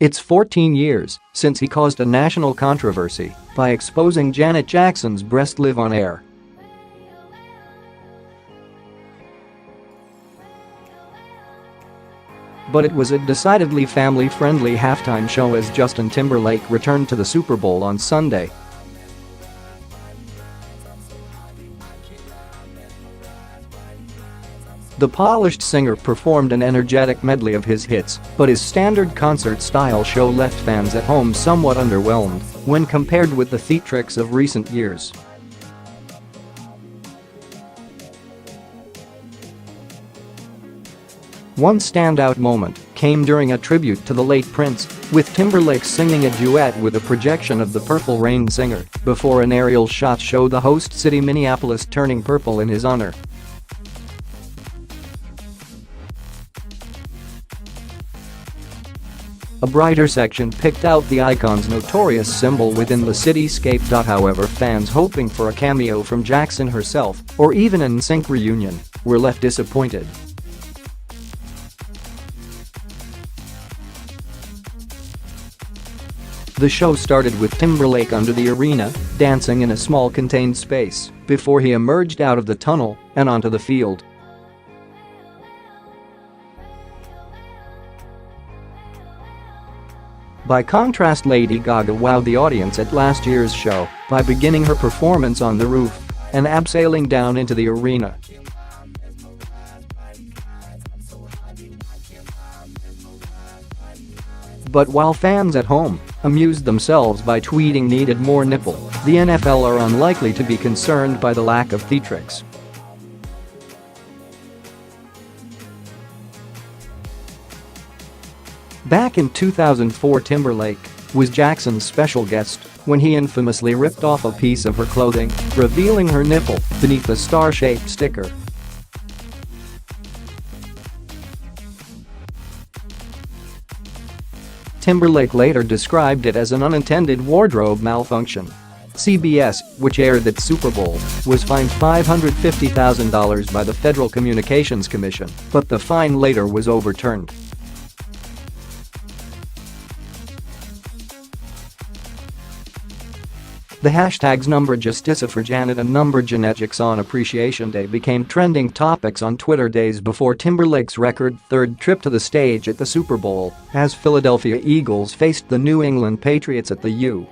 It's 14 years since he caused a national controversy by exposing Janet Jackson's breast live on air. But it was a decidedly family-friendly halftime show as Justin Timberlake returned to the Super Bowl on Sunday. The polished singer performed an energetic medley of his hits, but his standard concert-style show left fans at home somewhat underwhelmed when compared with the theatrics of recent years. One standout moment came during a tribute to the late Prince, with Timberlake singing a duet with a projection of the Purple Rain singer before an aerial shot showed the host city Minneapolis turning purple in his honor. A brighter section picked out the icon's notorious symbol within the cityscape. However, fans hoping for a cameo from Jackson herself or even an NSYNC reunion were left disappointed. The show started with Timberlake under the arena, dancing in a small contained space, before he emerged out of the tunnel and onto the field. By contrast, Lady Gaga wowed the audience at last year's show by beginning her performance on the roof and abseiling down into the arena. But while fans at home amused themselves by tweeting "needed more nipple," the NFL are unlikely to be concerned by the lack of theatrics. Back in 2004, Timberlake was Jackson's special guest when he infamously ripped off a piece of her clothing, revealing her nipple beneath a star-shaped sticker. Timberlake later described it as an unintended wardrobe malfunction. CBS, which aired that Super Bowl, was fined $550,000 by the Federal Communications Commission, but the fine later was overturned. The hashtags #Justice for Janet and #Janetics on Appreciation Day became trending topics on Twitter days before Timberlake's record third trip to the stage at the Super Bowl, as Philadelphia Eagles faced the New England Patriots at the U.S.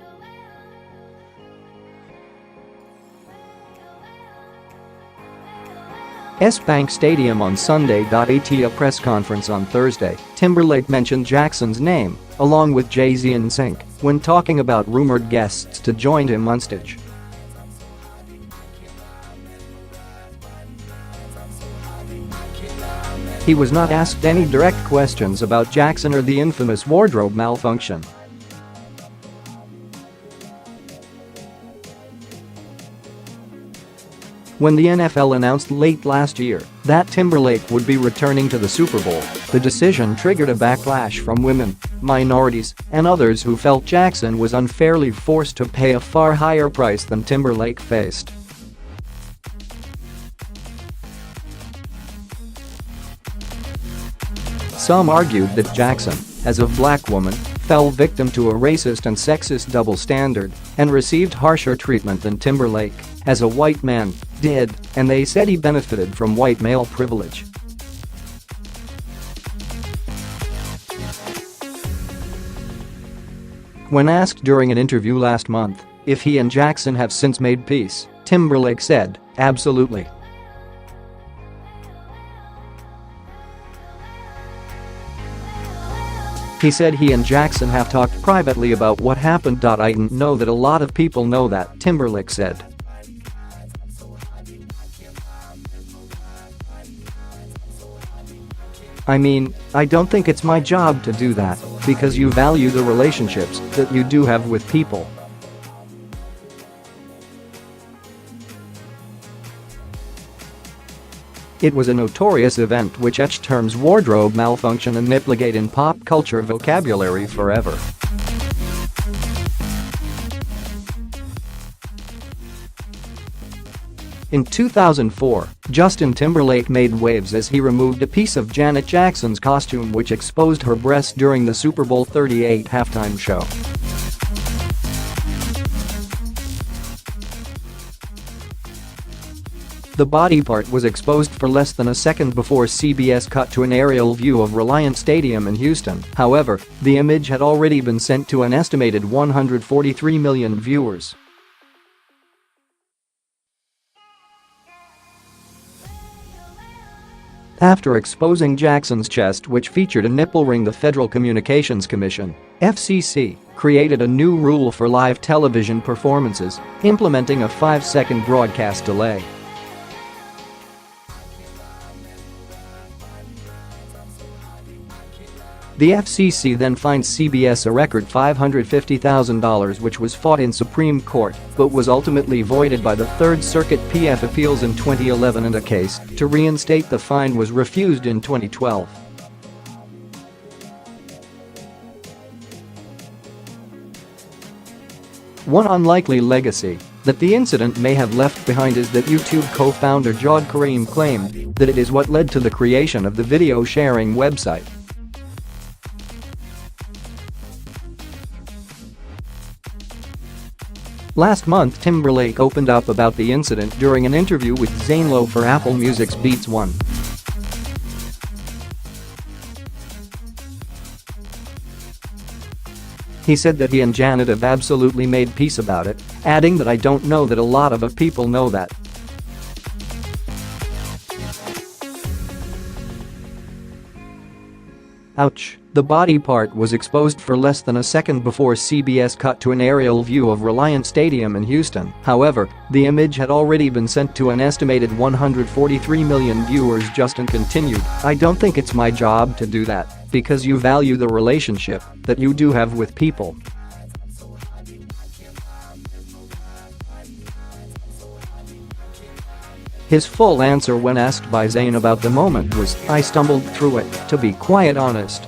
Bank Stadium on Sunday. At a press conference on Thursday, Timberlake mentioned Jackson's name, along with Jay-Z and NSYNC, when talking about rumored guests to join him on stage. He was not asked any direct questions about Jackson or the infamous wardrobe malfunction. When the NFL announced late last year that Timberlake would be returning to the Super Bowl, the decision triggered a backlash from women, minorities, and others who felt Jackson was unfairly forced to pay a far higher price than Timberlake faced. Some argued that Jackson, as a black woman, fell victim to a racist and sexist double standard and received harsher treatment than Timberlake, as a white man, did, and they said he benefited from white male privilege. When asked during an interview last month if he and Jackson have since made peace, Timberlake said, "Absolutely." He said he and Jackson have talked privately about what happened. "I didn't know that a lot of people know that," Timberlake said. "I mean, I don't think it's my job to do that, because you value the relationships that you do have with people." It was a notorious event which etched terms wardrobe malfunction and niplegate in pop culture vocabulary forever. In 2004, Justin Timberlake made waves as he removed a piece of Janet Jackson's costume which exposed her breasts during the Super Bowl 38 halftime show. The body part was exposed for less than a second before CBS cut to an aerial view of Reliant Stadium in Houston. However, the image had already been sent to an estimated 143 million viewers. After exposing Jackson's chest, which featured a nipple ring, the Federal Communications Commission (FCC) created a new rule for live television performances, implementing a 5-second broadcast delay. The FCC then fined CBS a record $550,000, which was fought in Supreme Court but was ultimately voided by the Third Circuit PF Appeals in 2011, and a case to reinstate the fine was refused in 2012. One unlikely legacy that the incident may have left behind is that YouTube co-founder Jawed Karim claimed that it is what led to the creation of the video sharing website. Last month, Timberlake opened up about the incident during an interview with Zane Lowe for Apple Music's Beats One. He said that he and Janet have absolutely made peace about it, adding that, "I don't know that a lot of people know that." Ouch. The body part was exposed for less than a second before CBS cut to an aerial view of Reliant Stadium in Houston. However, the image had already been sent to an estimated 143 million viewers. Justin continued, "I don't think it's my job to do that, because you value the relationship that you do have with people." His full answer when asked by Zayn about the moment was, "I stumbled through it, to be quite honest."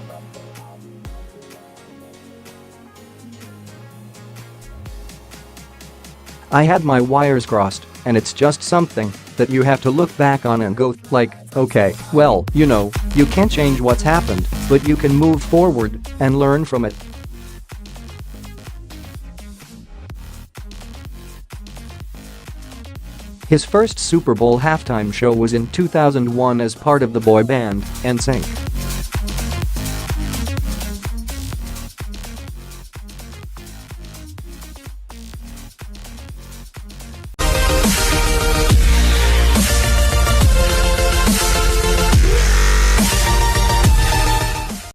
"I had my wires crossed, and it's just something that you have to look back on and go, like, okay, well, you can't change what's happened, but you can move forward and learn from it." His first Super Bowl halftime show was in 2001 as part of the boy band NSYNC.